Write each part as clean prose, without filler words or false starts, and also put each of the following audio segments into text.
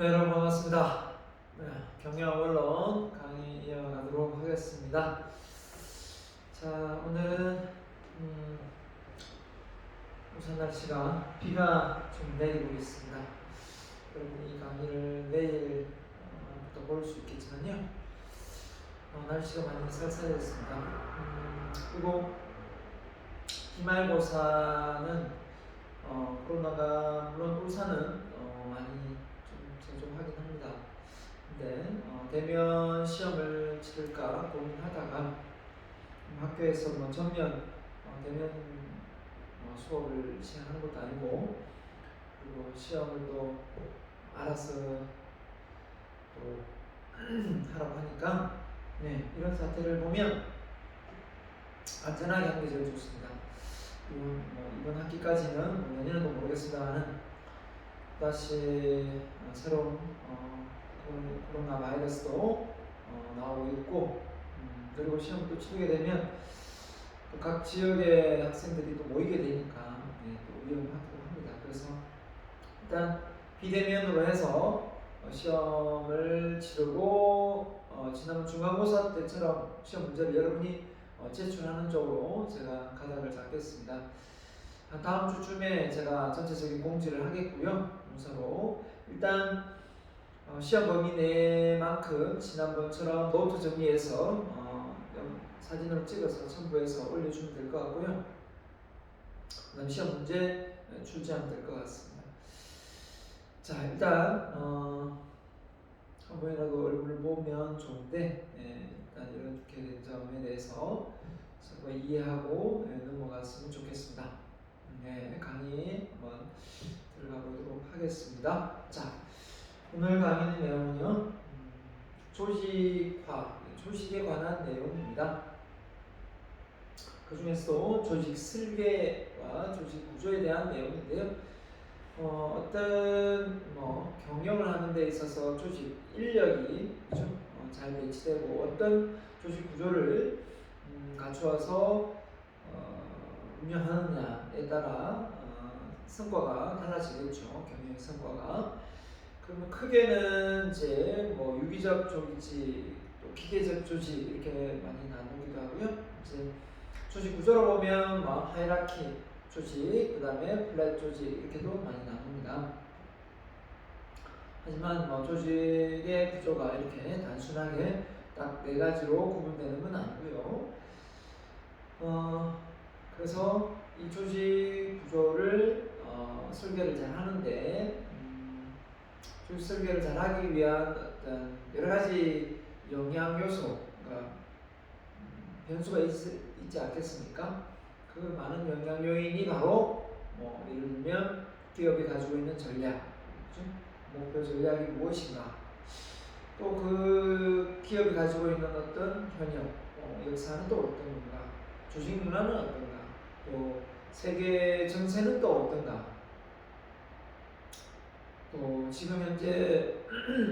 네, 여러분 반갑습니다. 네, 경영 언론 강의 이어가도록 하겠습니다. 자, 오늘은 우선 날씨가 비가 좀 내리고 있습니다. 여러분 이 강의를 내일부터 볼 수 있겠지만요. 날씨가 많이 쌀쌀해졌습니다. 그리고 기말고사는 코로나가 물론 울산은 많이 좀 제조하긴 합니다. 근데 대면 시험을 치를까 고민하다가 학교에서 전면 대면 수업을 시행하는 것도 아니고, 그리고 시험을 또 알아서 또 하라고 하니까, 네, 이런 사태를 보면 안전하게 하는 게 제일 좋습니다. 이번 학기까지는 내년에도 모르겠습니다만 다시 새로운 코로나 바이러스도 나오고 있고, 그리고 시험도 치르게 되면 또 각 지역의 학생들이 또 모이게 되니까 또 위험하기도 합니다. 그래서 일단 비대면으로 해서 시험을 치르고 지난번 중간고사 때처럼 시험 문제를 여러분이 제출하는 쪽으로 제가 가닥을 잡겠습니다. 다음 주쯤에 제가 전체적인 공지를 하겠고요. 문서로 일단 시험 범위 내만큼 지난번처럼 노트 정리해서 사진으로 찍어서 첨부해서 올려주면 될 것 같고요. 그 다음 시험 문제 출제하면 될 것 같습니다. 자, 일단 한 번이라도 얼굴을 보면 좋은데, 일단 이렇게 된 점에 대해서 서로 이해하고 넘어갔으면 좋겠습니다. 강의 한번 들어가 보도록 하겠습니다. 자, 오늘 강의의 내용은요, 조직화, 조직에 관한 내용입니다. 그 중에서도 조직 설계와 조직 구조에 대한 내용인데요. 어떤 경영을 하는 데 있어서 조직 인력이 잘 배치되고 어떤 조직 구조를 갖추어서 운영하느냐에 따라 성과가 달라지겠죠. 경영의 성과가. 그러면 크게는 이제 유기적 조직, 또 기계적 조직 이렇게 많이 나누기도 하고요. 이제 조직 구조로 보면 하이라키 조직, 그 다음에 플랫 조직 이렇게도 많이 나눕니다. 하지만 조직의 구조가 이렇게 단순하게 딱 4가지로 구분되는 건 아니고요. 그래서 이 조직 구조를 설계를 잘 하는데, 조직 설계를 잘 하기 위한 어떤 여러 가지 영향 요소, 그러니까 변수가 있지 않겠습니까? 그 많은 영향 요인이 바로 예를 들면 기업이 가지고 있는 전략, 그렇죠? 목표 전략이 무엇인가, 또 그 기업이 가지고 있는 어떤 현역, 역사는 또 어떤가, 조직 문화는 어떤가, 또 세계 정세는 또 어떤가, 또 지금 현재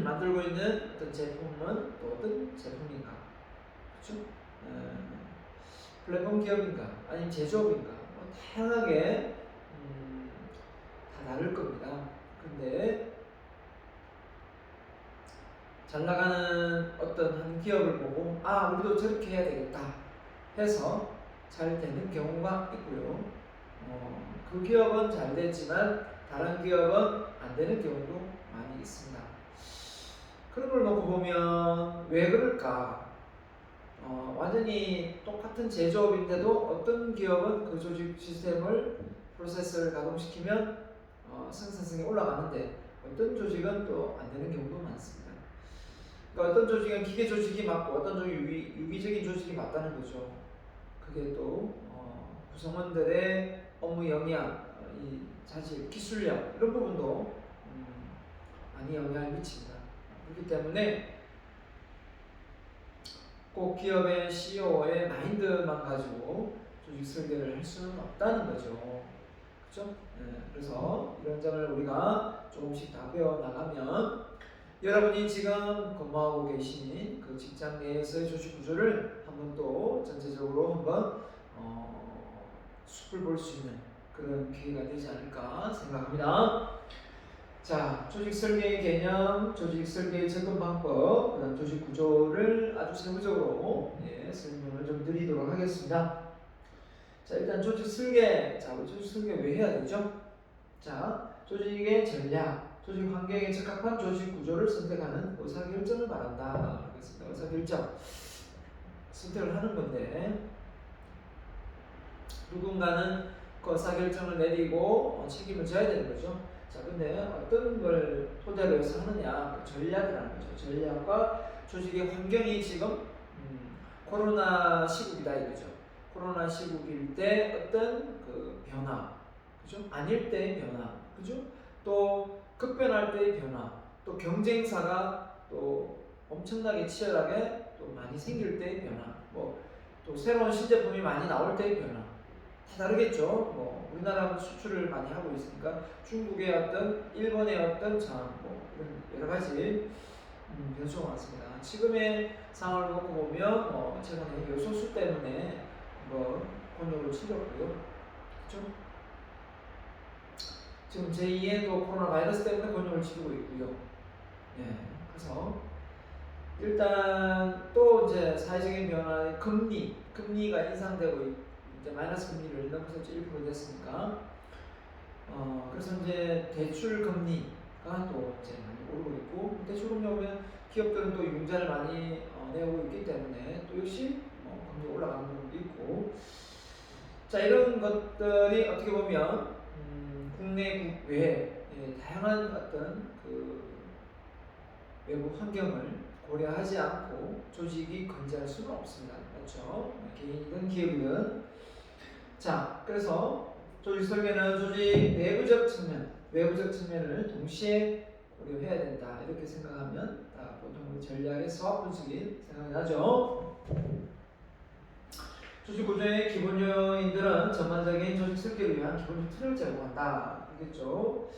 만들고 있는 어떤 제품은 또 어떤 제품인가, 그렇죠? 플랫폼 기업인가, 아니면 제조업인가, 다양하게 다 다를 겁니다. 근데 잘 나가는 어떤 한 기업을 보고 우리도 저렇게 해야 되겠다 해서 잘 되는 경우가 있고요. 그 기업은 잘 됐지만 다른 기업은 안 되는 경우도 많이 있습니다. 그런 걸 놓고 보면 왜 그럴까? 완전히 똑같은 제조업인데도 어떤 기업은 그 조직 시스템을 프로세스를 가동시키면 생산성이 올라가는데 어떤 조직은 또 안 되는 경우도 많습니다. 그러니까 어떤 조직은 기계 조직이 맞고 어떤 조직은 유기적인 조직이 맞다는 거죠. 그게 또 구성원들의 업무 역량, 이 자질, 기술력 이런 부분도 많이 영향을 미칩니다. 그렇기 때문에 꼭 기업의 CEO의 마인드만 가지고 조직 설계를 할 수는 없다는 거죠. 그렇죠? 그래서 이런 점을 우리가 조금씩 다 배워 나가면 여러분이 지금 근무하고 계신 그 직장 내에서의 조직 구조를 한번 또 전체적으로 한번 숲을 볼 수 있는 그런 기회가 되지 않을까 생각합니다. 자, 조직 설계의 개념, 조직 설계의 접근 방법, 그다음 조직 구조를 아주 세부적으로 설명을 좀 드리도록 하겠습니다. 자, 일단 조직 설계. 자, 조직 설계 왜 해야 되죠? 자, 조직의 전략, 조직 환경에 적합한 조직 구조를 선택하는 의사결정을 말한다. 그렇습니다. 의사결정. 선택을 하는 건데, 누군가는 그 의사결정을 내리고 책임을 져야 되는 거죠. 자, 근데 어떤 걸 토대로 해서 하느냐, 전략이라는 거죠. 전략과 조직의 환경이 지금 코로나 시국이다 이거죠. 코로나 시국일 때 어떤 그 변화, 그죠? 아닐 때의 변화, 그죠? 또 급변할 때의 변화, 또 경쟁사가 또 엄청나게 치열하게 또 많이 생길 때의 변화, 뭐 또 새로운 신제품이 많이 나올 때의 변화, 다 다르겠죠. 뭐 우리나라는 수출을 많이 하고 있으니까 중국의 어떤, 일본의 어떤 상황, 뭐 이런 여러 가지 변수가 많습니다. 지금의 상황을 놓고 보면 최근에 요소수 때문에 곤욕을 치렀고요. 그렇죠? 지금 제2의 또 코로나 바이러스 때문에 곤욕을 치르고 있고요. 예, 그래서 일단 또 이제 사회적인 변화의 금리가 인상되고 이제 마이너스 금리를 넘어서 1% 됐으니까 그래서 이제 대출 금리가 또 이제 많이 오르고 있고, 대출 금리 오면 기업들은 또 융자를 많이 내고 있기 때문에 또 역시 금리 올라가는 부분도 있고, 자, 이런 것들이 어떻게 보면 국내 국외 다양한 어떤 그 외부 환경을 고려하지 않고 조직이 건재할 수는 없습니다. 그렇죠? 개인이든 기업이든. 자, 그래서 조직 설계는 조직 내부적 측면, 외부적 측면을 동시에 고려해야 된다. 이렇게 생각하면 보통 우리 전략의 사업 분석이 생각이 나죠. 조직 구조의 기본 요인들은 전반적인 조직 설계를 위한 기본적 틀을 제공한다. 알겠죠?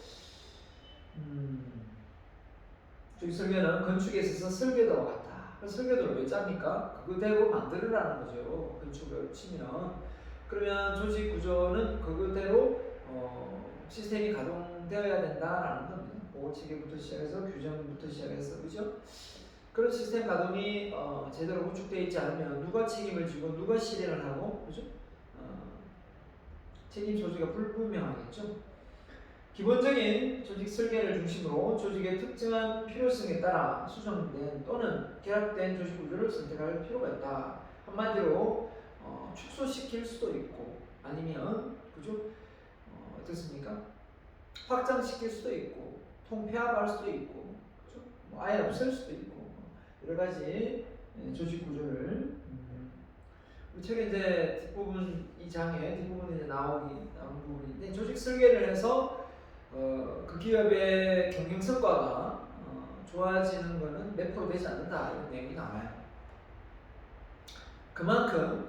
조직 설계는 건축에 있어서 설계도와 같다. 그래서 설계도를 왜 짭니까? 그대로 만들으라는 거죠. 건축을 치면. 그러면 조직 구조는 그대로 시스템이 가동되어야 된다라는 겁니다. 보고 체계부터 시작해서 규정부터 시작해서, 그죠? 그런 시스템 가동이 제대로 구축되어 있지 않으면 누가 책임을 지고 누가 실행을 하고, 그죠? 책임 소재가 불분명하겠죠. 기본적인 조직 설계를 중심으로 조직의 특정한 필요성에 따라 수정된 또는 결합된 조직 구조를 선택할 필요가 있다. 한마디로 축소시킬 수도 있고, 아니면 그죠? 어떻습니까? 확장시킬 수도 있고, 통폐합할 수도 있고, 그죠? 아예 없앨 수도 있고, 여러 가지 조직 구조를 책에 이제 뒷부분, 이 장에 뒷부분에 이제 나온 부분인데, 조직 설계를 해서 그 기업의 경영 성과가 좋아지는 것은 몇 프로 되지 않는다, 이런 내용이 나와요. 그만큼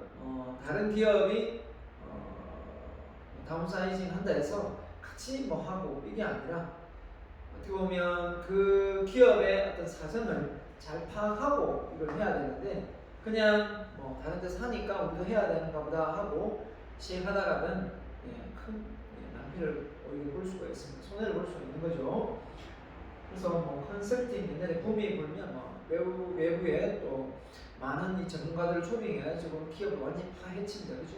다른 기업이 다운사이징 한다 해서 같이 하고 이게 아니라, 어떻게 보면 그 기업의 어떤 사정을 잘 파악하고 이걸 해야 되는데, 그냥 다른 데서 하니까 우리도 해야 되는가 보다 하고 시행하다가는 큰 낭비를 오히려 볼 수가 있습니다. 손해를 볼 수가 있는 거죠. 그래서 컨설팅, 옛날에 붐이 불면 외부에 또 많은 이 전문가들을 초빙해가지고 기업을 완전히 파헤칩니다. 그죠?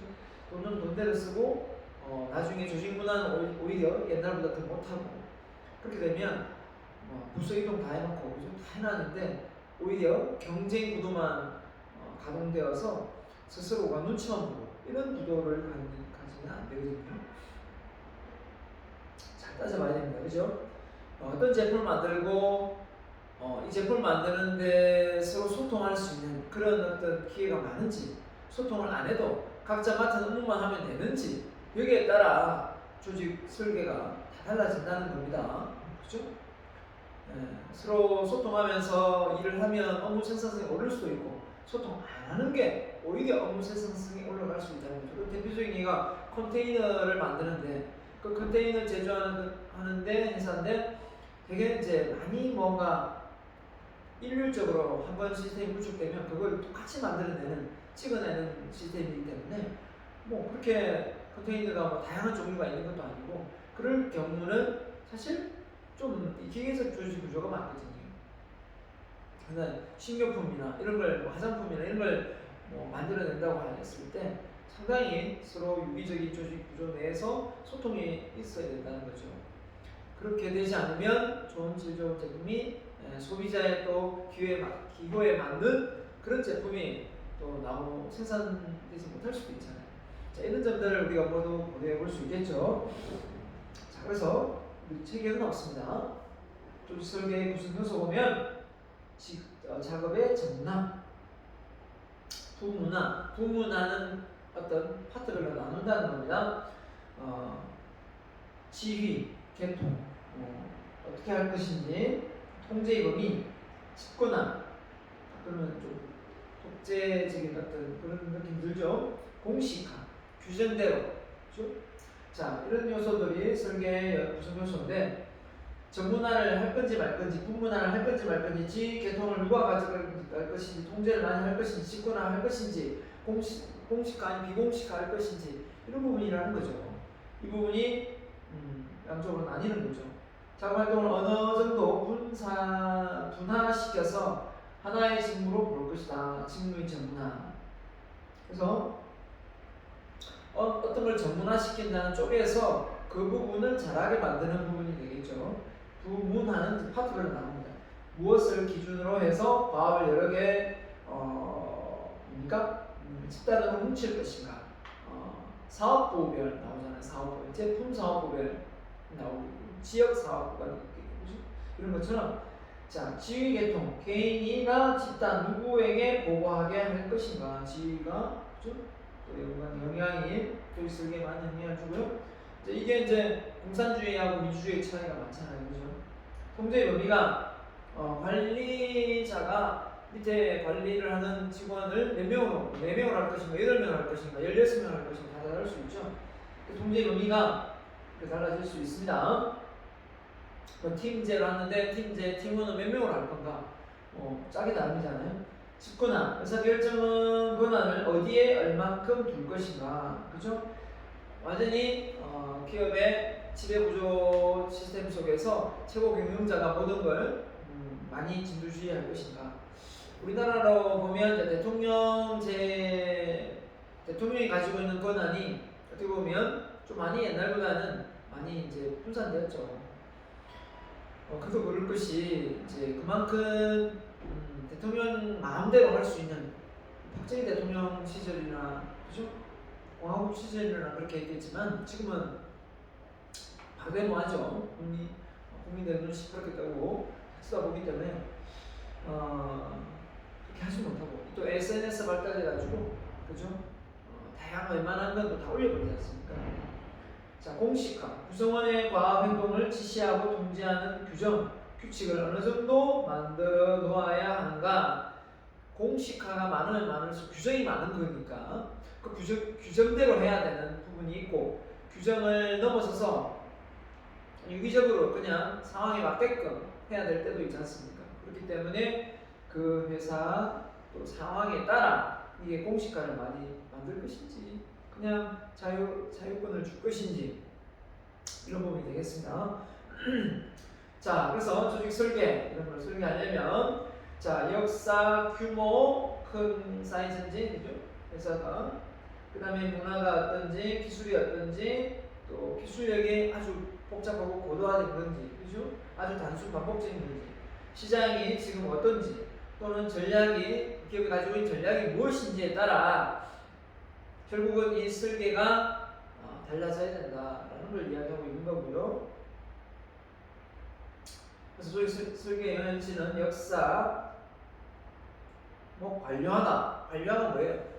돈은 돈대로 쓰고 나중에 조직 문화는 오히려 옛날보다 더 못하고, 그렇게 되면 부서 이동 다 해놓고, 그죠? 다 해놨는데 오히려 경쟁 구도만 가동되어서 스스로가 눈치만 보고 이런 구도를 가지면 안 되거든요. 잘 따져봐야 됩니다. 그죠? 어떤 제품을 만들고 이 제품을 만드는데 서로 소통할 수 있는 그런 어떤 기회가 많은지, 소통을 안 해도 각자 맡은 업무만 하면 되는지, 여기에 따라 조직 설계가 다 달라진다는 겁니다. 그죠? 서로 소통하면서 일을 하면 업무 생산성이 오를 수도 있고, 소통 안 하는 게 오히려 업무 생산성이 올라갈 수 있다는 거죠. 그 대표적인 예가 컨테이너를 만드는데, 그 컨테이너 제조하는데 회사인데 되게 이제 많이 뭔가 일률적으로 한 번 시스템이 구축되면 그걸 똑같이 만들어내는, 찍어내는 시스템이기 때문에 그렇게 컨테이너가 다양한 종류가 있는 것도 아니고, 그럴 경우는 사실 좀 기계적 조직 구조가 많거든요. 그러니까 식료품이나 이런 걸, 뭐 화장품이나 이런 걸 뭐 만들어낸다고 했을 때 상당히 서로 유기적인 조직 구조 내에서 소통이 있어야 된다는 거죠. 그렇게 되지 않으면 좋은 질 좋은 제품이 소비자의 또 기호에 맞는 그런 제품이 또 생산되지 못할 수도 있잖아요. 자, 이런 점들을 우리가 모두 고려해 볼 수 있겠죠. 자, 그래서 우리 책에는 없습니다. 조직 설계의 구성 요소 보면 작업의 전문화, 부문화는 어떤 파트별로 나눈다는 겁니다. 지휘, 개통, 어떻게 할 것인지, 통제의 범위, 집권화, 그러면 좀 독재적인 어떤 그런 느낌 들죠. 공식화, 규정대로, 그렇죠? 자, 이런 요소들이 설계의 구성 요소인데, 전문화를 할 건지 말 건지, 부문화를 할 건지 말 건지, 개통을 누가 가져갈 것인지, 통제를 많이 할 것인지, 집권화 할 것인지, 공식화 아니 비공식화 할 것인지, 이런 부분이라는 거죠. 이 부분이 양쪽으로 나뉘는 거죠. 작업 활동을 어느 정도 분화시켜서 하나의 직무로 볼 것이다. 직무의 전문화. 그래서 어떤 걸 전문화시킨다는 쪽에서 그 부분을 잘하게 만드는 부분이 되겠죠. 부문화는 파트별로 나옵니다. 무엇을 기준으로 해서 과업을 여러 개 집단으로 뭉칠 것인가. 사업부별 나오잖아요. 사업부, 제품 사업부별 나오고 지역 사업부가 있겠죠. 이런 것처럼 자, 지휘 계통, 개인이나 집단 누구에게 보고하게 할 것인가. 지휘가 그렇죠? 또 영향이 조직 설계에 많은 영향을 주고요. 이게 이제 공산주의하고 민주주의 차이가 많잖아요, 그죠? 통제의 범위가 관리자가 밑에 관리를 하는 직원을 몇 명으로, 4명을 할 것인가, 8명을 할 것인가, 16명을 할 것인가 다 다를 수 있죠. 그 통제의 범위가 달라질 수 있습니다. 팀제로 하는데 팀원은 몇 명으로 할 건가? 짝이 다르잖아요. 집권화, 의사결정 권한을 어디에 얼만큼 둘 것인가, 그죠? 완전히 기업의 지배구조 시스템 속에서 최고 경영자가 모든 걸 많이 진두지휘할 것인가. 우리나라로 보면 대통령이 가지고 있는 권한이 어떻게 보면 좀 많이 옛날보다는 많이 이제 분산되었죠. 그래도 그럴 것이 이제 그만큼 대통령 마음대로 할 수 있는 박정희 대통령 시절이나 그죠? 공화국 시절이나 그렇게 했겠지만 지금은 박대모하죠. 국민들 눈이 시퍼렇게 뜨고 쳐다보기 때문에 그렇게 하지 못하고 또 SNS 발달해가지고 그죠? 다양한 웬만한 것도 다 올려버리지 않습니까? 자, 공식화, 구성원의 과학 행동을 지시하고 통제하는 규칙을 어느 정도 만들어 놓아야 하는가. 공식화가 많으면 많을수록 규정이 많은 거니까 그 규정대로 해야 되는 부분이 있고, 규정을 넘어서서 유기적으로 그냥 상황에 맞게끔 해야 될 때도 있지 않습니까? 그렇기 때문에 그 회사 또 상황에 따라 이게 공식화를 많이 만들 것인지 그냥 자유권을 줄 것인지 이런 부분이 되겠습니다. 자, 그래서 조직 설계 이런 걸 설계하려면 자, 역사, 규모, 큰 사이즈인지 그죠? 회사가 그 다음에 문화가 어떤지, 기술이 어떤지, 또 기술력이 아주 복잡하고 고도화된 건지, 그죠? 아주 단순 반복적인 건지, 시장이 지금 어떤지, 또는 기업이 가지고 있는 전략이 무엇인지에 따라 결국은 이 설계가 달라져야 된다라는 걸 이야기하고 있는 거고요. 그래서 조직 설계의 영향치는 역사, 관료하다. 관료가 뭐예요?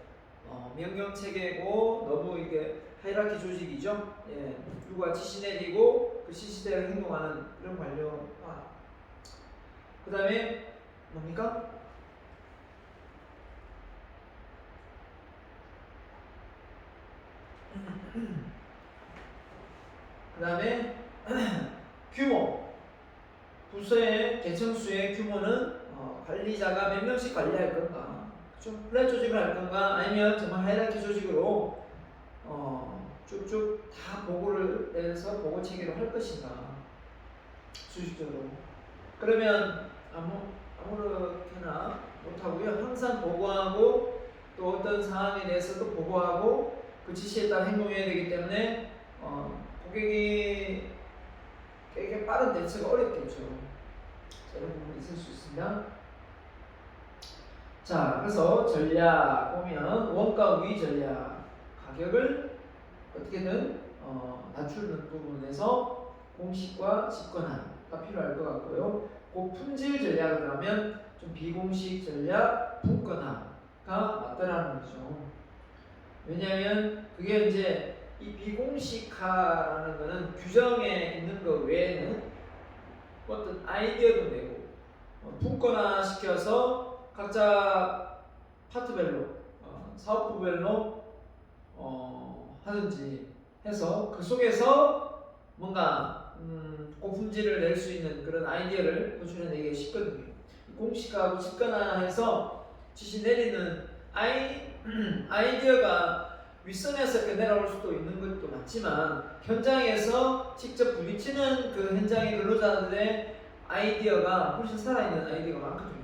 명령 체계고 너무 이게 하이라키 조직이죠. 예, 누가 지시 내리고 그 지시대로 행동하는 그런 관료화. 그 다음에 뭡니까? 그 다음에 규모. 부서의 개청수의 규모는 관리자가 몇 명씩 관리할 건가? 그렇죠? 플랫 조직을 할 건가? 아니면 정말 하이라키 조직으로 쭉쭉 다 보고를 내서 보고 체계로 할 것인가? 수식적으로. 그러면 아무렇게나 못하고요. 항상 보고하고 또 어떤 상황에 대해서도 보고하고 그 지시에 따라 행동해야 되기 때문에 고객이 꽤 빠른 대처가 어렵겠죠. 자, 이런 부분이 있을 수 있습니다. 자, 그래서 전략 보면 원가 우위 전략, 가격을 어떻게든 낮추는 부분에서 공식과 집권화가 필요할 것 같고요. 그 품질 전략을 하면 좀 비공식 전략, 분권화가 맞다라는 거죠. 왜냐하면 그게 이제 이 비공식화라는 거는 규정에 있는 것 외에는 어떤 아이디어도 내고 분권화 시켜서 각자 파트별로 사업부별로 하든지 해서 그 속에서 뭔가 고품질을 낼 수 있는 그런 아이디어를 도출해내기가 쉽거든요. 공식화하고 집권화해서 지시 내리는 아이디어가 윗선에서 내려올 수도 있는 것도 맞지만 현장에서 직접 부딪히는 그 현장의 근로자들의 아이디어가 훨씬 살아있는 아이디어가 많거든요.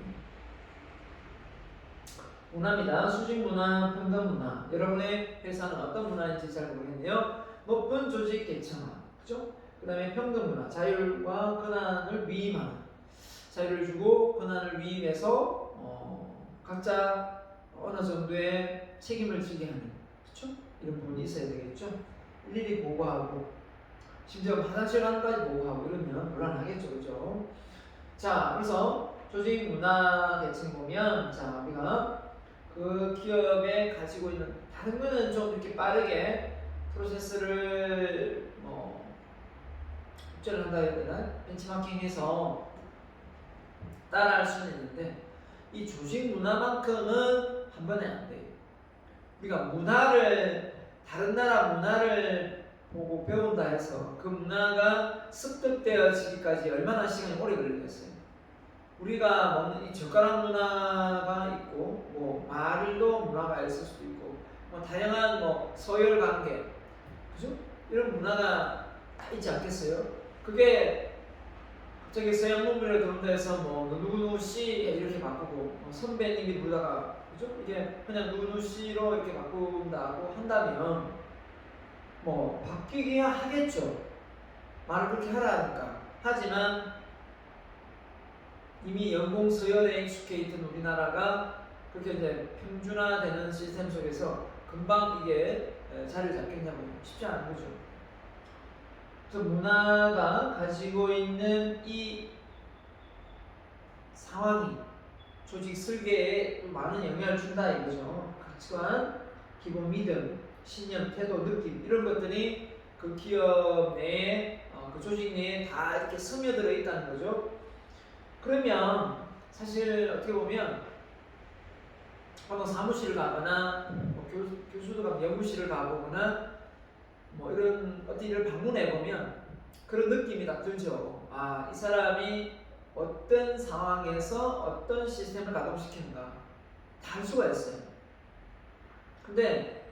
문화입니다. 수직 문화, 평등 문화. 여러분의 회사는 어떤 문화인지 잘 모르겠네요. 높은 조직 개창화, 그죠? 그 다음에 평등 문화, 자율과 권한을 위임하는, 자유를 주고 권한을 위임해서 각자 어느 정도의 책임을 지게 하는, 그렇죠? 이런 부분이 있어야 되겠죠. 일일이 보고하고 심지어 화장실 안까지 보고하고 이러면 곤란하겠죠, 그렇죠? 자, 그래서 조직 문화 계층 보면, 자, 우리가 그 기업에 가지고 있는 다른 거는 좀 이렇게 빠르게 프로세스를 입절을 한다 해야 되나? 벤치마킹해서 따라할 수는 있는데 이 조직 문화만큼은 한 번에 안 돼요. 우리가 문화를 다른 나라 문화를 보고 배운다 해서 그 문화가 습득되어지기까지 얼마나 시간이 오래 걸리겠어요. 우리가 먹는 이 젓가락 문화가 있고 뭐 말도 문화가 있을 수도 있고 뭐 다양한 서열 관계, 그죠? 이런 문화가 다 있지 않겠어요? 그게 갑자기 서양 문물에 들어온다 해서 누구누구 씨 이렇게 바꾸고 선배님이 부르다가, 그죠? 이게 그냥 누구누구 씨로 이렇게 바꾼다고 한다면 바뀌기야 하겠죠. 말을 그렇게 하라 하니까. 하지만 이미 연공 서열에 익숙해 있던 우리나라가 그렇게 이제 평준화되는 시스템 속에서 금방 이게 자리를 잡겠냐고 쉽지 않은 거죠. 그래서 문화가 가지고 있는 이 상황이 조직 설계에 많은 영향을 준다 이거죠. 가치관, 기본 믿음, 신념, 태도, 느낌 이런 것들이 그 기업 내에 그 조직 내에 다 이렇게 스며들어 있다는 거죠. 그러면 사실 어떻게 보면 한번 사무실을 가거나 교수도 가면 연구실을 가보거나 이런 어떤 일을 방문해 보면 그런 느낌이 딱 들죠. 아, 이 사람이 어떤 상황에서 어떤 시스템을 가동시키는가 다 알 수가 있어요. 근데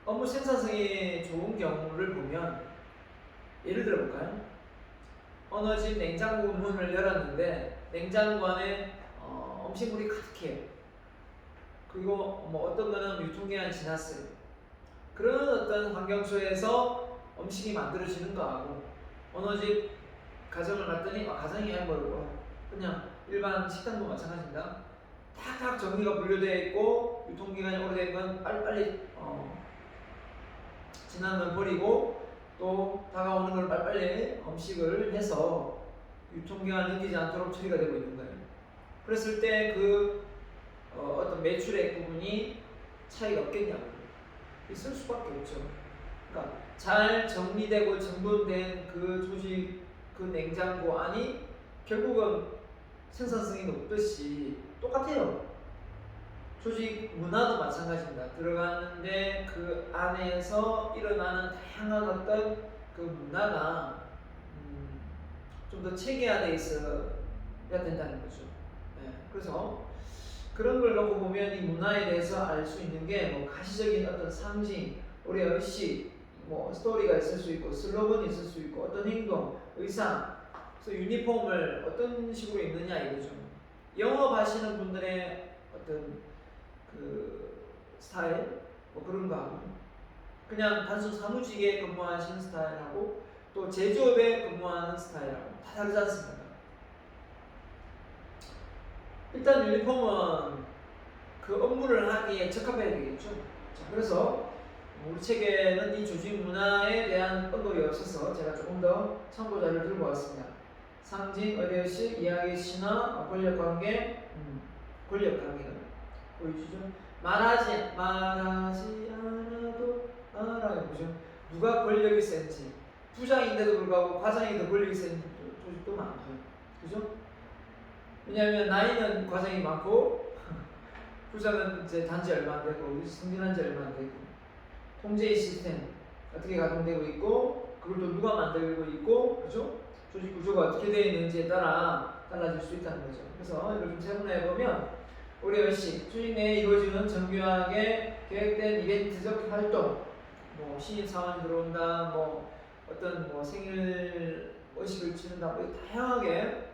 업무 생산성이 좋은 경우를 보면 예를 들어 볼까요? 어느 집 냉장고 문을 열었는데 냉장고 안에 음식물이 가득해요. 그리고 어떤 거는 유통기한이 지났어요. 그런 어떤 환경 속에서 음식이 만들어지는 거하고 어느 집 가정을 봤더니 가정이 모르고 그냥 일반 식당도 마찬가지입니다. 탁탁 정리가 분류되어 있고 유통기간이 오래된 건 빨리빨리 지난 걸 버리고 또 다가오는 걸 빨리빨리 음식을 해서 유통기한 느끼지 않도록 처리가 되고 있는 거예요. 그랬을 때 그 어떤 매출액 부분이 차이가 없겠냐고요. 있을 수밖에 없죠. 그러니까 잘 정리되고 정돈된 그 조직, 그 냉장고 안이 결국은 생산성이 높듯이 똑같아요. 조직 문화도 마찬가지입니다. 들어가는데 그 안에서 일어나는 다양한 어떤 그 문화가 좀 더 체계화되어 있어야 된다는 거죠. 네. 그래서 그런 걸 놓고 보면 이 문화에 대해서 알 수 있는 게 가시적인 어떤 상징, 우리 의식, 스토리가 있을 수 있고 슬로건이 있을 수 있고 어떤 행동, 의상 그래서 유니폼을 어떤 식으로 입느냐 이거죠. 영업하시는 분들의 어떤 그 스타일 뭐 그런 거 그냥 단순 사무직에 근무하시는 스타일하고 또 제조업에 근무하는 스타일하고 다 다르지 않습니까? 일단 유니폼은 그 업무를 하기에 적합해야 되겠죠. 자, 그래서 우리 책에는 이 조직 문화에 대한 언급이 없어서 제가 조금 더 참고 자료를 들고 왔습니다. 상징, 의례식, 이야기, 신화, 권력관계, 권력관계는 보이시죠? 말하지 않아도 알아요. 보죠. 누가 권력이 센지 부장인데도 불구하고 과장이 더 권력이 센 조직도 많죠. 그죠? 왜냐하면 나이는 과장이 많고 부장은 이제 단지 얼마 안 되고 승진한 지 얼마 안 되고 통제의 시스템 어떻게 가동되고 있고 그걸 또 누가 만들고 있고 그죠? 조직 구조가 어떻게 되어 있는지에 따라 달라질 수 있다는 거죠. 그래서 이걸 좀 세분화해 보면 우리 의식 조직 내에 이루어지는 정교하게 계획된 이벤트적 활동 뭐 신입 사원이 들어온다 뭐 어떤 뭐 생일 의식을 치른다 뭐 다양하게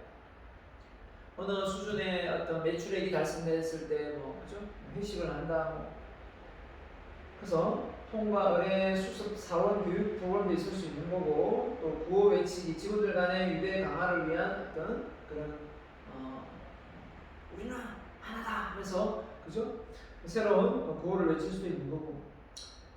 어느 수준의 어떤 매출액이 달성됐을 때 뭐 그죠? 회식을 한다 뭐. 그래서 통과 의뢰 수습 사원 교육 프로그램도 있을 수 있는 거고 또 구호 외치기 직원들 간의 유대 강화를 위한 어떤 그런 우리는 하나다 하면서 그죠? 새로운 구호를 외칠 수도 있는 거고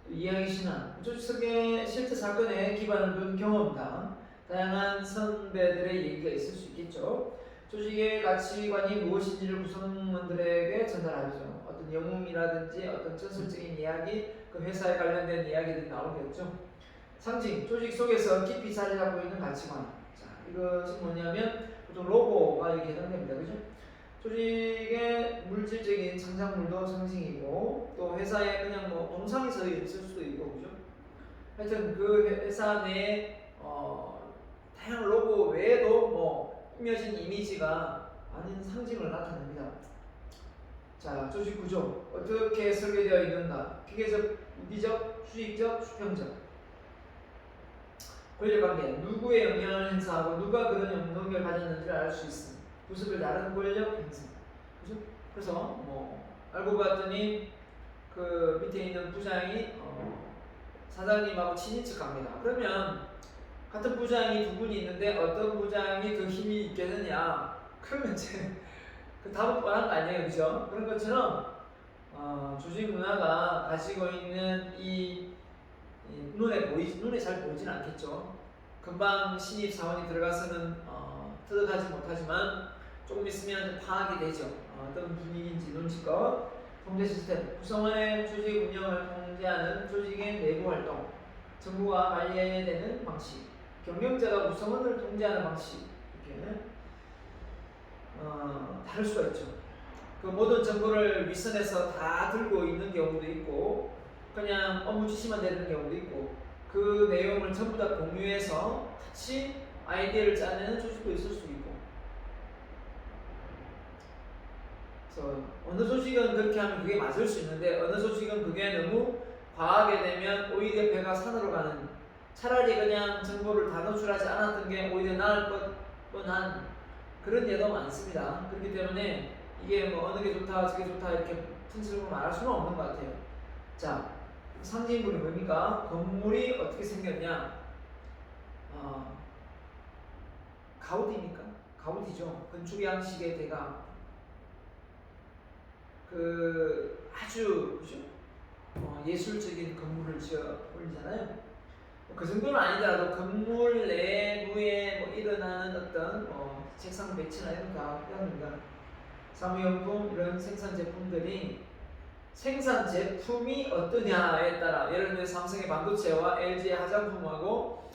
또 이야기 신앙 조직 속의 실제 사건에 기반을 둔 경험담 다양한 선배들의 얘기가 있을 수 있겠죠. 조직의 가치관이 무엇인지를 구성원들에게 전달하죠. 어떤 영웅이라든지 어떤 전설적인 이야기, 그 회사에 관련된 이야기들이 나오겠죠. 상징, 조직 속에서 깊이 자리 잡고 있는 가치관. 자, 이것은 뭐냐면 보통 로고가 이렇게 해당됩니다. 그죠? 조직의 물질적인 창작물도 상징이고 또 회사에 그냥 뭐 동상이 서 있을 수도 있고 그죠? 하여튼 그 회사 내에 다양한 로고 외에도 뭐 꾸며진 이미지가 많은 상징을 나타냅니다. 자, 조직 구조 어떻게 설계되어 있는가? 기계적, 유기적, 수직적, 수평적. 권력관계 누구의 영향을 행사하고 누가 그런 영향력을 가졌는지를 알 수 있습니다. 구습을 다른 권력 행사. 그죠? 그래서 뭐 알고 봤더니 그 밑에 있는 부장이 사장님하고 친인척합니다. 그러면 같은 부장이 두 분이 있는데 어떤 부장이 더 힘이 있겠느냐? 그러면 이제 그 답은 뻔한 거 아니에요, 그죠? 그런 것처럼 조직 문화가 가지고 있는 이 눈에 잘 보이진 않겠죠. 금방 신입 사원이 들어가서는 터득하지 못하지만 조금 있으면 파악이 되죠. 어떤 분위기인지 눈치껏 통제 시스템 구성원의 조직 운영을 통제하는 조직의 내부 활동 정부가 관리해야 되는 방식 경영자가 구성원을 통제하는 방식 이렇게 다를 수가 있죠. 그 모든 정보를 윗선에서 다 들고 있는 경우도 있고 그냥 업무 지시만 내는 경우도 있고 그 내용을 전부 다 공유해서 같이 아이디어를 짜내는 조직도 있을 수 있고 그래서 어느 조직은 그렇게 하면 그게 맞을 수 있는데 어느 조직은 그게 너무 과하게 되면 오히려 배가 산으로 가는 차라리 그냥 정보를 다 노출하지 않았던 게 오히려 나을 뻔한 그런 예도 많습니다. 그렇기 때문에 이게 뭐 어느 게 좋다 저게 좋다 이렇게 통째로 말할 수는 없는 것 같아요. 자, 상징물이 뭡니까? 건물이 어떻게 생겼냐? 가우디입니까? 가우디죠. 건축 양식의 대가. 그 아주 그죠? 예술적인 건물을 지어 올리잖아요. 그 정도는 아니더라도 건물 내부에 뭐 일어나는 어떤 책상 배치나 이런 거 합니다. 사무용품 이런 생산 제품들이 생산 제품이 어떠냐에 따라 예를 들면 삼성의 반도체와 LG의 화장품하고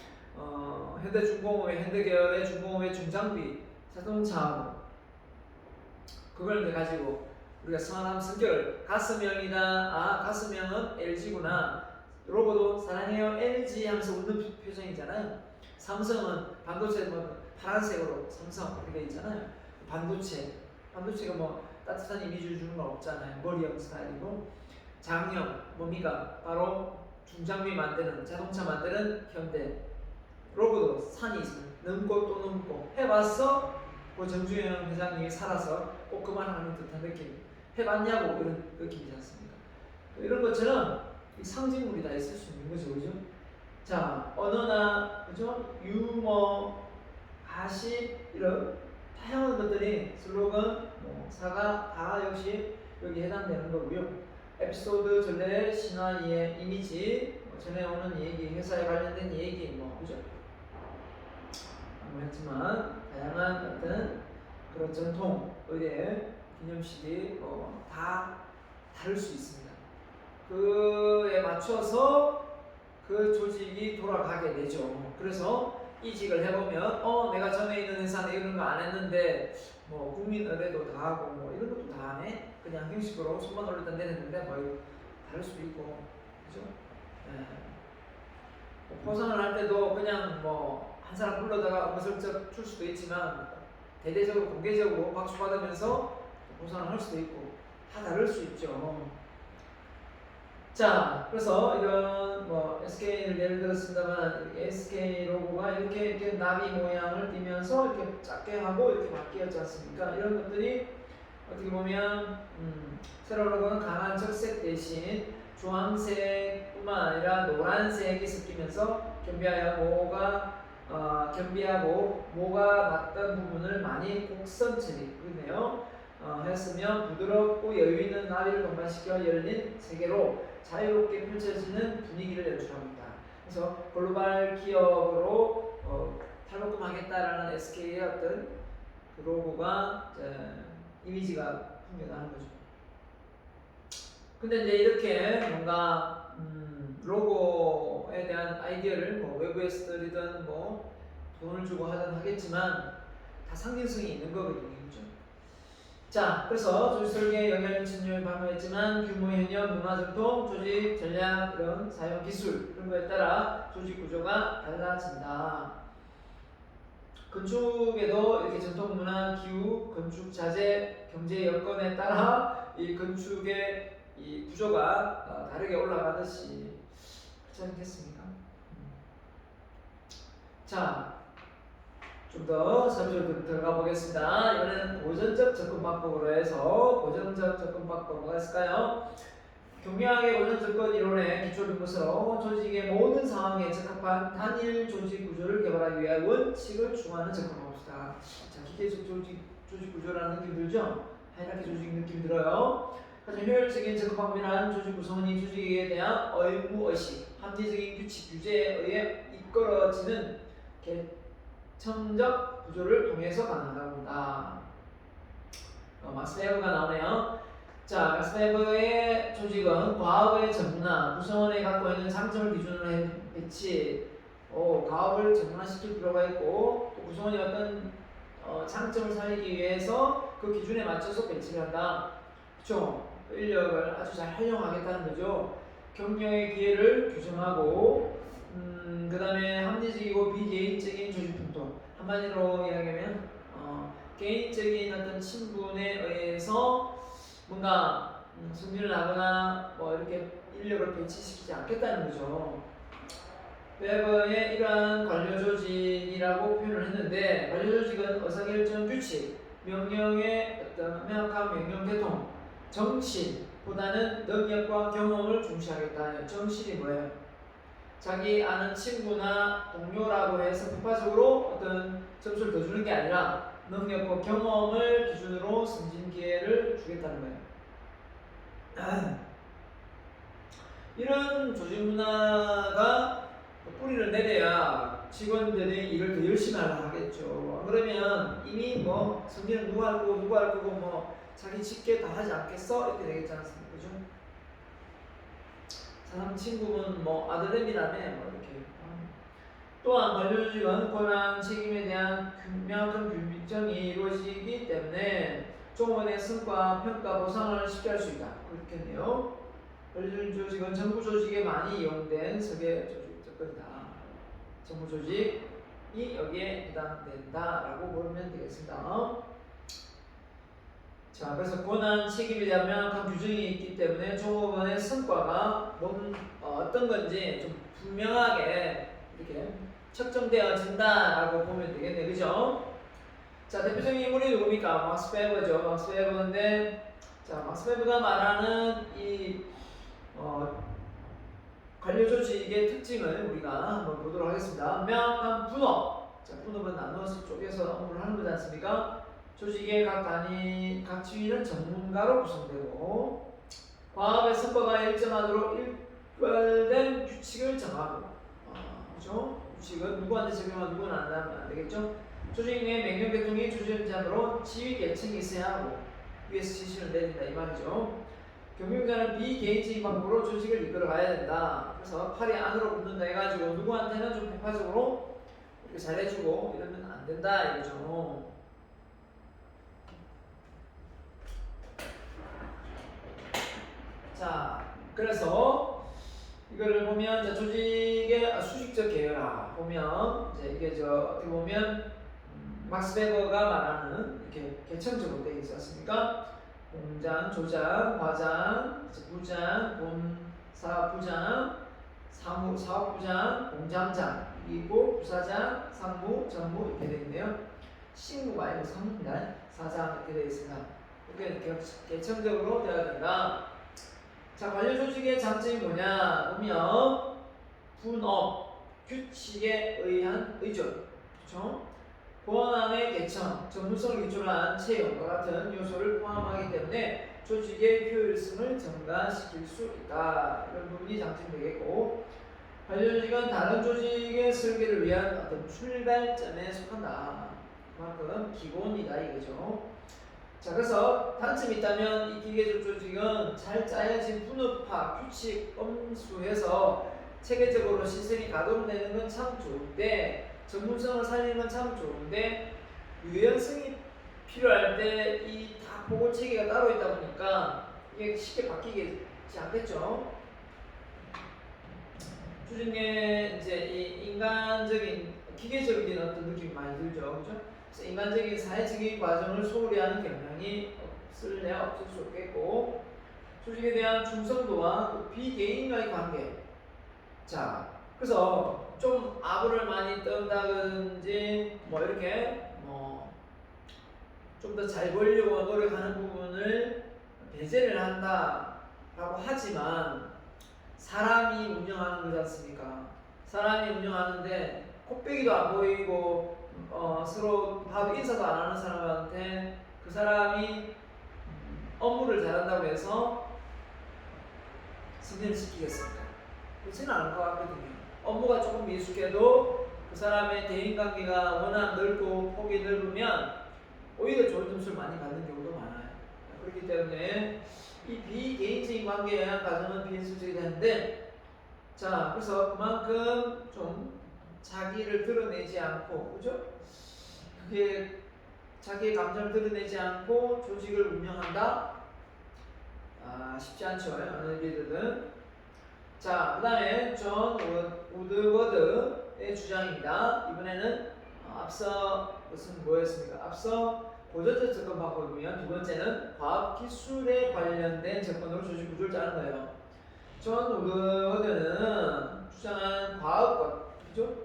현대중공업의 현대계열의 중공업의 중장비 자동차하고 그걸 가지고 우리가 성함 성격을 가스명이다 가스명은 LG구나 로고도 사랑해요 LG 하면서 웃는 표정이잖아요. 삼성은 반도체 뭐 파란색으로 삼성 이렇게 있잖아요. 반도체가 뭐 따뜻한 이미지를 주는 건 없잖아요. 머리형 스타일이고 장력 뭡니까? 바로 중장비 만드는 자동차 만드는 현대 로고도 산이 있으면 넘고 또 넘고 해봤어? 그 정주영 회장님이 살아서 꼭 그만하는 듯한 느낌. 해봤냐고 이런 느낌이지 않습니까? 이런 것처럼 상징물이 다 있을 수 있는 거죠, 그죠? 자, 언어나 그죠? 유머, 가십 이런 다양한 것들이 슬로건, 뭐 사가 다 역시 여기 해당되는 거고요. 에피소드, 전래, 신화의 이미지, 뭐 전해오는 얘기, 회사에 관련된 얘기, 뭐 그죠? 했지만 다양한 어떤 그런 전통, 의례, 기념식이 다 다를 수 있습니다. 그에 맞춰서 그 조직이 돌아가게 되죠. 그래서 이직을 해보면 내가 전에 있는 회사는 이런 거 안 했는데 뭐 국민 의례도 다 하고 뭐 이런 것도 다 하네. 그냥 형식으로 손만 올렸다 내렸는데 뭐 다를 수도 있고, 그죠? 네. 포상을 할 때도 그냥 뭐 한 사람 불러다가 어슬쩍 출 수도 있지만 대대적으로 공개적으로 박수 받으면서 포상을 할 수도 있고 다 다를 수 있죠. 자, 그래서 이런 뭐 SK를 예를 들었습니다만 SK 로고가 이렇게 나비 모양을 띠면서 이렇게 작게 하고 이렇게 바뀌었지 않습니까? 이런 것들이 어떻게 보면 세로 로고는 강한 적색 대신 주황색뿐만 아니라 노란색이 섞이면서 겸비하고 모가 났던 부분을 많이 곡선 처리 그러네요. 했으면 부드럽고 여유있는 나비를 동반시켜 열린 세계로 자유롭게 펼쳐지는 분위기를 연출합니다. 그래서 글로벌 기업으로 탈바꿈하겠다라는 SK의 어떤 그 로고가 이미지가 풍겨나는 거죠. 근데 이제 이렇게 뭔가 로고에 대한 아이디어를 뭐 외부에서 들이든 뭐 돈을 주고 하든 하겠지만 다 상징성이 있는 거거든요. 그렇죠? 자, 그래서 조직 설계에 영향을 미치는 요인을 발표했지만 규모, 현역, 문화 전통, 조직 전략, 이런 사용 기술 이런 거에 따라 조직 구조가 달라진다. 건축에도 이렇게 전통 문화, 기후, 건축 자재, 경제 여건에 따라 이 건축의 이 구조가 다르게 올라가듯이 그렇지 않겠습니까? 자, 좀 더 설명을 들어가 보겠습니다. 이번에는 고전적 접근방법으로 해서 고전적 접근방법 뭐가 있을까요? 경미하게 고전 접근 이론의 기초를 것으로 조직의 모든 상황에 적합한 단일 조직 구조를 개발하기 위한 원칙을 추구하는 접근법입니다. 자, 기계적 조직 구조라는 느낌 들죠? 하이라키 조직 느낌 들어요. 가장 효율적인 접근 방법이란 조직 구성은 이 조직에 대한 의무의식, 합리적인 규칙, 규제에 의해 이끌어지는 개청적 구조를 통해서 가능하다고 합니다. 막스웨버가 나오네요. 자, 막스웨버의 조직은 과업의 전문화, 구성원이 갖고 있는 장점을 기준으로 배치, 과업을 전문화시킬 필요가 있고 또 구성원이 어떤 장점을 살리기 위해서 그 기준에 맞춰서 배치를 한다. 그렇죠? 인력을 아주 잘 활용하겠다는 거죠. 경영의 기회를 규정하고 그 다음에 합리적이고 비개인적인 조직 풍토. 한마디로 이야기하면 개인적인 어떤 친분에 의해서 뭔가 승진을 하거나 뭐 이렇게 인력을 배치시키지 않겠다는 거죠. 웨버의 이러한 관료 조직이라고 표현을 했는데 관료 조직은 의사결정 규칙, 명령의 어떤 명확한 명령 대통, 정신보다는 능력과 경험을 중시하겠다. 정신이 뭐예요? 자기 아는 친구나 동료라고 해서 폭파적으로 어떤 점수를 더 주는 게 아니라 능력과 경험을 기준으로 승진 기회를 주겠다는 거예요. 이런 조직 문화가 뿌리를 내려야 직원들이 일을 더 열심히 하겠죠. 그러면 이미 뭐 승진은 누가 할 거고 뭐 자기 직계 다 하지 않겠어? 이렇게 되겠지 않습니까? 그죠? 사람 친구분 뭐 아들내미라며 뭐 이렇게. 또한 관료조직은 권한 책임에 대한 명확한 규정이 이루어지기 때문에 종업원의 성과, 평가, 보상을 쉽게 할 수 있다. 그렇겠네요. 관료조직은 정부 조직에 많이 이용된 설계 조직 접근이다. 정부 조직이 여기에 해당된다라고 보면 되겠습니다. 자, 그래서 권한 책임에 대한 명확한 규정이 있기 때문에 종업원의 성과가 어떤 건지 좀 분명하게 이렇게 척정되어진다라고 보면 되겠네, 그죠? 자, 대표적인 인물이 누굽니까? 막스 베버죠. 막스 베버인데, 자, 막스 베버가 말하는 이 관료 조직의 특징을 우리가 한번 보도록 하겠습니다. 명확한 분업. 자, 분업은 나누어서 쪼개서 업무를 하는 거지 않습니까? 조직의 각 지위는 전문가로 구성되고, 과업의 성과가 일정하도록 일괄된 규칙을 정하고, 그죠? 규칙은 누구한테 적용하고 누구는 안 하면 안 되겠죠? 조직 내 명령 계통이 조직장으로 지휘 계층이 있어야 하고, 위에서 지시를 내린다 이 말이죠. 경영자는 비개인적인 방법으로 조직을 이끌어 가야 된다. 그래서 팔이 안으로 붙는다 해가지고 누구한테는 좀 폭발적으로 이렇게 잘해주고 이러면 안 된다 이거죠. 자, 그래서 이거를 보면 자, 조직의 수직적 계열화 보면 이제 이게 어떻게 보면 막스 베버가 말하는 이렇게 계층적으로 되어 있지 않습니까? 공장, 조장, 과장, 부장, 본사부장, 사업부장, 공장장, 그리고 부사장, 상무, 전무 이렇게 되어 있네요. 신무가 아니고 상무입니다. 사장 이렇게 되어 있습니다. 이렇게 계층적으로 되어야 된다. 자, 관료 조직의 장점이 뭐냐 보면 분업, 규칙에 의한 의존, 그렇죠? 권한의 개청, 전문성을 기초한 채용과 같은 요소를 포함하기 때문에 조직의 효율성을 증가시킬 수 있다. 이런 부분이 장점이 되겠고, 관료 조직은 다른 조직의 설계를 위한 어떤 출발점에 속한다. 그만큼 기본이다 이거죠. 자, 그래서 단점이 있다면 이 기계적 조직은 잘 짜여진 분업화, 규칙, 엄수해서 체계적으로 시스템이 가동되는 건 참 좋은데, 전문성을 살리는 건 참 좋은데, 유연성이 필요할 때 이 다 보고 체계가 따로 있다 보니까 이게 쉽게 바뀌지 않겠죠. 조직의 이제 이 인간적인 기계적인 어떤 느낌이 많이 들죠, 그죠? 그래서 인간적인 사회적인 과정을 소홀히 하는 경향이 없을 수 없겠고, 조직에 대한 충성도와 또 비개인과의 관계. 자, 그래서 좀 아부를 많이 떤다든지 뭐 이렇게 좀 더 잘 보이려고 노력하는 부분을 배제를 한다라고 하지만 사람이 운영하는 거지 않습니까? 사람이 운영하는데 코빼기도 안 보이고 서로 바로 인사도 안 하는 사람한테 그 사람이 업무를 잘한다고 해서 승진을 시키겠습니까? 그렇지는 않을 것 같거든요. 업무가 조금 미숙해도 그 사람의 대인관계가 워낙 넓고 폭이 넓으면 오히려 좋은 점수를 많이 받는 경우도 많아요. 그렇기 때문에 이 비개인적인 관계에 의한 과정은 비인수적이 되는데, 자, 그래서 그만큼 좀 자기를 드러내지 않고, 그죠? 그게 자기의 감정을 드러내지 않고 조직을 운영한다? 쉽지 않죠. 어느 일이든. 자, 그 다음에 존 우드워드의 주장입니다. 이번에는 앞서 무슨 뭐였습니까? 앞서 고전적 접근 방법이면 두 번째는 과학 기술에 관련된 접근으로 조직 구조를 짜는 거예요. 존 우드워드는 주장한 과학과 그죠?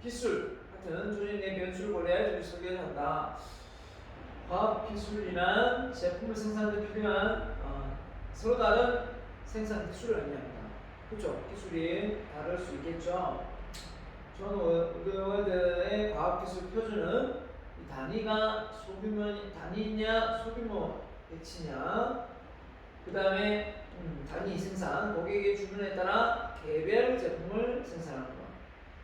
기술 같은 조직 내 변수를 고려해 조직 설계를 한다. 과학 기술이란 제품을 생산하는 데 필요한 서로 다른 생산 기술을 의미합니다. 그렇죠? 기술이 다를 수 있겠죠. 존 우드워드의 과학기술 표준은 이 단위가 단위냐 소규모 배치냐, 그 다음에 단위 생산, 고객의 주문에 따라 개별 제품을 생산하는 것.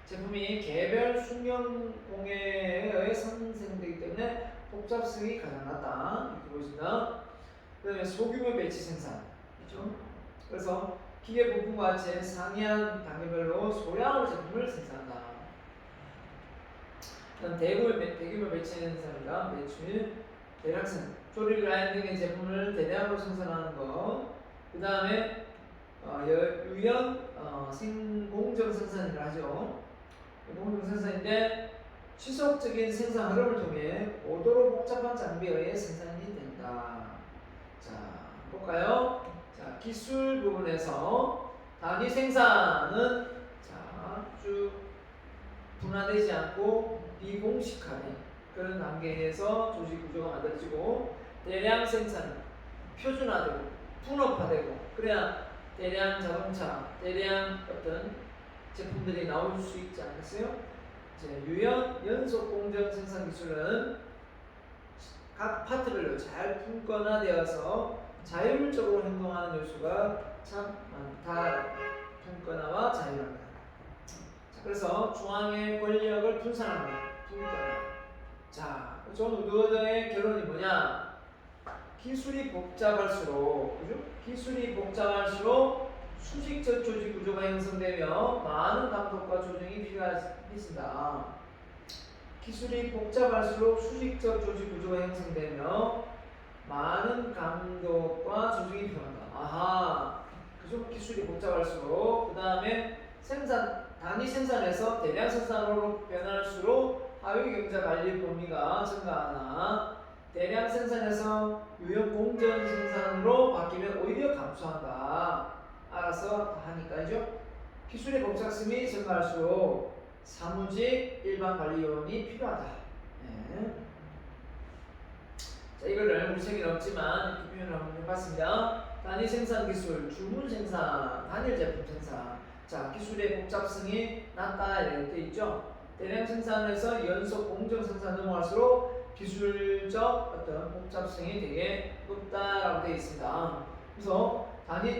제품이 개별 숙련 공예에 의해 생성되기 때문에 복잡성이 가장 낮다 이렇게 보여진다. 그 다음에 소규모 배치 생산, 그렇죠? 그래서 기계 부품과 같이 상이한 단계별로 소량으로 제품을 생산한다. 그다음 대규모 배치 생산입니다. 매출, 대량생, 조립 라인 등의 제품을 대량으로 생산하는 것. 그 다음에 유연 공정 생산이라 하죠. 공정 생산인데 지속적인 생산 흐름을 통해 고도로 복잡한 장비에 의해 생산이 된다. 자, 볼까요? 자, 기술 부분에서 단위 생산은 자, 쭉 분화되지 않고 비공식화된 그런 단계에서 조직 구조가 만들어지고 대량 생산, 표준화되고 분업화되고 그래야 대량 자동차, 대량 어떤 제품들이 나올 수 있지 않겠어요? 이제 유연 연속 공정 생산 기술은 각 파트별로 잘 분권화되어서 자율적으로 행동하는 요소가 참 많다. 분권화와 자율화입니다. 그래서 중앙의 권력을 분산합니다. 분권화. 자, 존 우드워드의 결론이 뭐냐? 기술이 복잡할수록, 그죠? 기술이 복잡할수록 수직적 조직 구조가 형성되며 많은 감독과 조정이 필요하겠습니다. 기술이 복잡할수록 수직적 조직 구조가 형성되며 많은 감독과 조정이 필요하다. 아하, 그죠? 기술이 복잡할수록 그 다음에 단위 생산에서 대량 생산으로 변할수록 하위 경제 관리 범위가 증가하나 대량 생산에서 유연 공정 생산으로 바뀌면 오히려 감소한다. 알아서 다 하니까요. 기술의 복잡성이 증가할수록 사무직 일반 관리요원이 필요하다. 네. 자, 이거를 우리 책에는 없지만 이렇게 표현을 한번 해봤습니다. 단위 생산 기술, 주문 생산, 단일 제품 생산. 자, 기술의 복잡성이 낮다 이렇게 되어 있죠. 대량 생산에서 연속 공정 생산 넘어갈수록 기술적 어떤 복잡성이 되게 높다라고 되어 있습니다. 그래서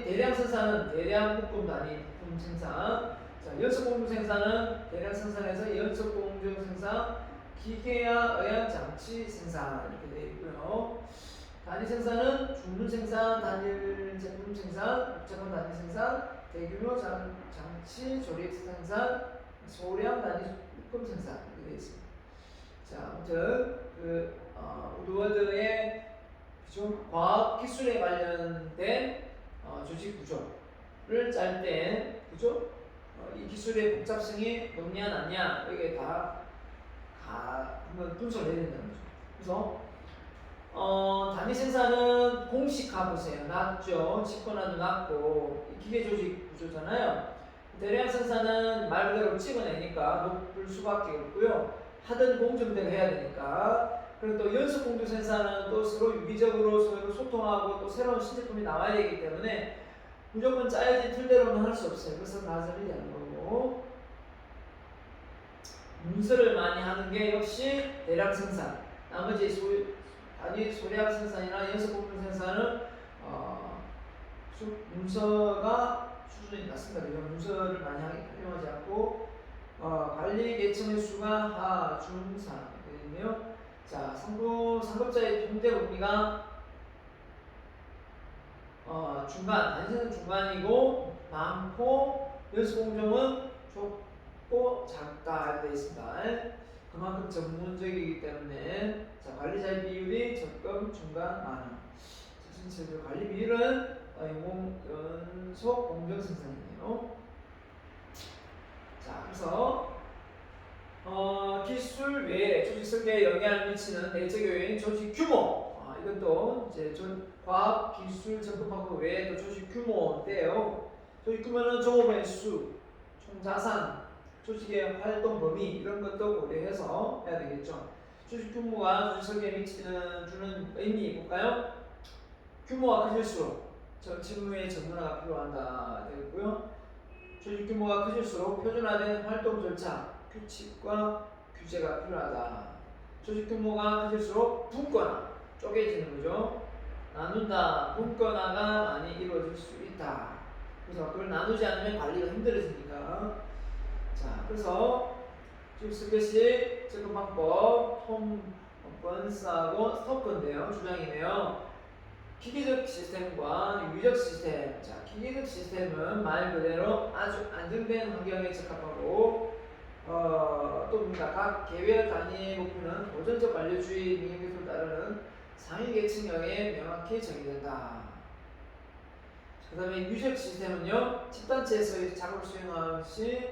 대량 생산은 대량 묶음 단위 부품 생산. 자, 연속 공정 생산은 대량 생산에서 연속 공정 생산, 기계와 의학 장치 생산 이렇게 되어 있고요. 단위 생산은 주문 생산, 단일 제품 생산, 복잡한 단위 생산, 대규모 장치 조립 생산, 소량 단위 묶음 생산 이렇게 되어 있습니다. 자, 아무튼 우드워드의 과학 기술에 관련된 조직 구조를 짤 때, 그죠? 이 기술의 복잡성이 높냐 낮냐 이게 다 한번 분석을 해야 된다는 거죠. 그래서 단위 생산은 공식화 보세요. 낮죠. 직권화도 낮고 기계 조직 구조잖아요. 대량 생산은 말 그대로 찍어내니까 높을 수밖에 없고요. 하던 공정대로 해야 되니까. 그리고 또 연속 공정 생산은 또 서로 유기적으로 서로 소통하고 또 새로운 신제품이 나와야 되기 때문에 무조건 짜여진 틀대로는 할 수 없어요. 그래서 나서를 하는 거고. 문서를 많이 하는 게 역시 대량 생산. 나머지 단위 소량 생산이나 연속 공정 생산은 문서가 수준이 낮습니다. 그래서 문서를 많이 활용하지 않고 관리 계층의 수가 하, 중, 상이거든요. 자, 상급자의 통제 범위가 단위 생산 중간이고 많고 연속 공정은 좁고 작다 되어 있습니다. 그만큼 전문적이기 때문에 자, 관리자의 비율이 적금, 중간, 많음. 전체적으로 관리 비율은 연속 공정 생산이네요. 자, 그래서 기술 외에 조직 설계에 영향을 미치는 내적 요인 조직 규모. 이것도 이제 과학 기술 접근방법 외에 또 조직 규모인데요. 조직 규모는 종업원의 수, 총 자산, 조직의 활동 범위 이런 것도 고려해서 해야 되겠죠. 조직 규모가 조직 설계에 주는 의미 볼까요? 규모가 커질수록 직무의 전문화가 필요하다 되겠고요. 조직 규모가 커질수록 표준화된 활동 절차, 규칙과 규제가 필요하다. 조직 규모가 커질수록 분권화, 쪼개지는 거죠. 나눈다, 분권화가 많이 이루어질 수 있다. 그래서 그걸 나누지 않으면 관리가 힘들어지니까. 자, 그래서 조직 설계시 접근방법 톰 번스하고 스토커인데요. 주장이네요. 기계적 시스템과 유기적 시스템. 자, 기계적 시스템은 말 그대로 아주 안정된 환경에 적합하고 또 뭡니까? 각 개별 단위의 목표는 도전적 관료주의 민영기술을 따르는 상위 계층형에 명확히 정의된다. 그 다음에 유기적 시스템은요, 집단체에서의 작업을 수행하는 시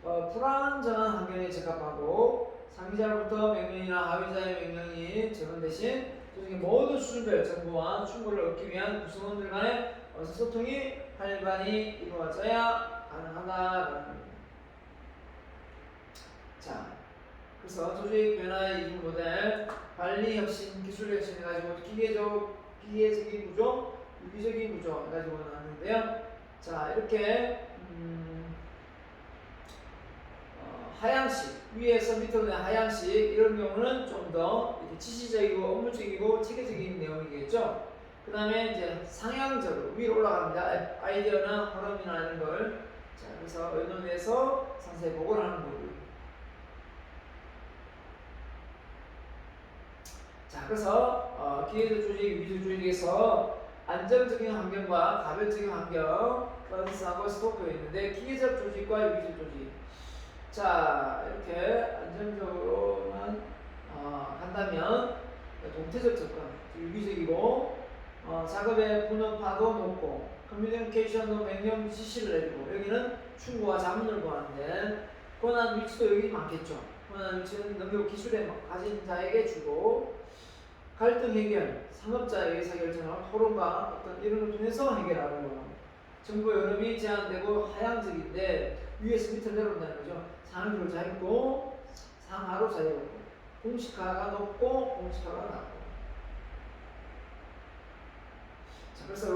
불안정한 환경에 적합하고 상위자로부터 명령이나 하위자의 명령이 적은 대신 조직의 모든 수준별 정보와 충고를 얻기 위한 구성원들 간의 의사소통이 활발히 이루어져야 가능하다라는 겁니다. 그래서 조직 변화의 이중 모델, 관리 혁신, 기술 혁신 해가지고 기계적인 구조, 유기적인 구조 해가지고 나왔는데요. 자, 이렇게 하향식, 위에서 밑으로 된 하향식 이런 경우는 좀 더 지시적이고 업무적이고 체계적인 내용이겠죠. 그 다음에 이제 상향적으로 위로 올라갑니다. 아이디어나 허름이나 이런 걸. 자, 그래서 의논에서 상세히 보고를 하는 거고요. 자, 그래서 기계적 조직, 위기적 조직에서 안정적인 환경과 가변적인 환경, 밸런스하고 스토크가 있는데 기계적 조직과 위기적 조직. 자, 이렇게 안정적으로만 한다면 동태적 접근, 유기적이고 작업의 분업화도 높고 커뮤니케이션도 명령 지시를 내리고 여기는 충고와 자문을 구하는데 권한 위치도 여기 많겠죠. 권한 위치는 능력 기술에 가진 자에게 주고 갈등 해결, 상업자의 의사결정을 토론과 어떤 이런 걸 통해서 해결하는 거예요. 정보 여름이 제한되고 하향적인데 위에서 밑으로 내려온다는 거죠. 상하로 자유고 상하로 자유고 공식화가 높고 공식화가 낮고. 자, 그래서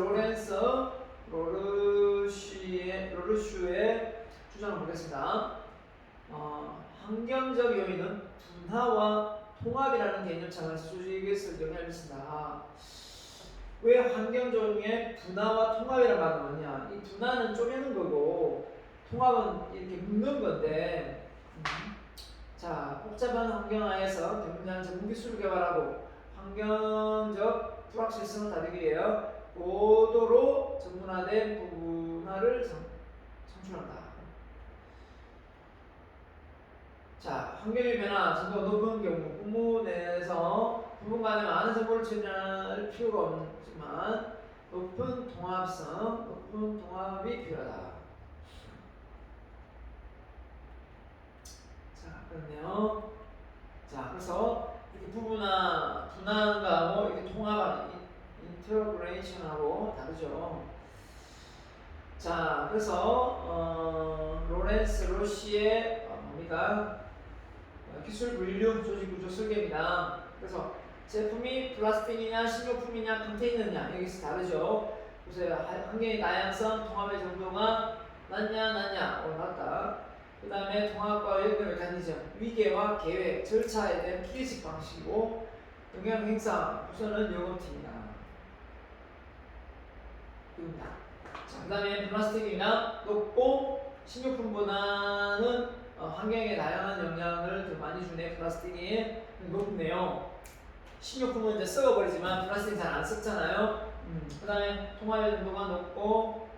로르슈의 주장을 보겠습니다. 환경적 요인은 분화와 통합이라는 개념상에서 조직에서 영향을 미친다. 왜 환경적인 분화와 통합이라는 말을 하냐? 이 분화는 쪼개는 거고 통합은 이렇게 묶는 건데, 자, 복잡한 환경 하에서 경쟁 전문 기술을 개발하고 환경적 불확실성을 다루기 위해 고도로 전문화된 분화를 창출한다. 자, 환경의 변화, 정도가 높은 경우 부문 내에서 부문 간에 많은 정보를 처리할 필요가 없지만 높은 통합이 필요하다. 자, 그렇네요. 자, 그래서 이렇게 분화하는 거하고 이렇게 통합하는 인터그레이션하고 다르죠. 자, 그래서 로렌스 로시의 뭡니까? 기술 분류 조직 구조 설계입니다. 그래서 제품이 플라스틱이냐 식료품이냐 컨테이너냐 여기서 다르죠. 그래서 환경의 다양성, 통합의 정도가 낮냐 낮다. 그 다음에 통합과 연결 메커니즘, 위계와 계획, 절차에 대한 기계식 방식이고 영향 행사 부서는 영업팀이다. 입니다. 자, 그 다음에 플라스틱이나 높고 식료품보다는 환경에 다양한 영향을 더 많이 주네. 플라스틱이 높네요. 식료품은 이제 썩어버리지만 플라스틱 잘 안 썩잖아요. 그 다음에 통합의 정도가 높고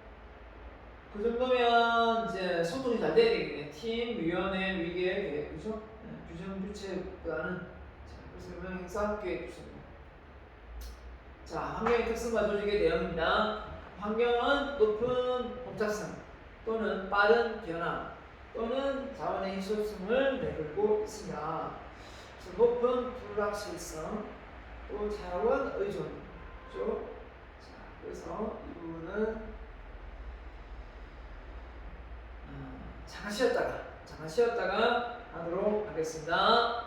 그 정도면 이제 소통이 잘 돼야 되겠네. 팀, 위원회, 위계, 계획, 그죠? 규정, 규칙보다는 그래서 영향 행사, 계획, 규정. 자, 환경의 특성과 조직의 내용입니다. 환경은 높은 복잡성 또는 빠른 변화 또는 자원의 희소성을 내걸고 있습니다. 그래서 높은 불확실성 또 자원 의존. 그렇죠? 자, 그래서 이 부분은 잠깐 쉬었다가 하도록 하겠습니다.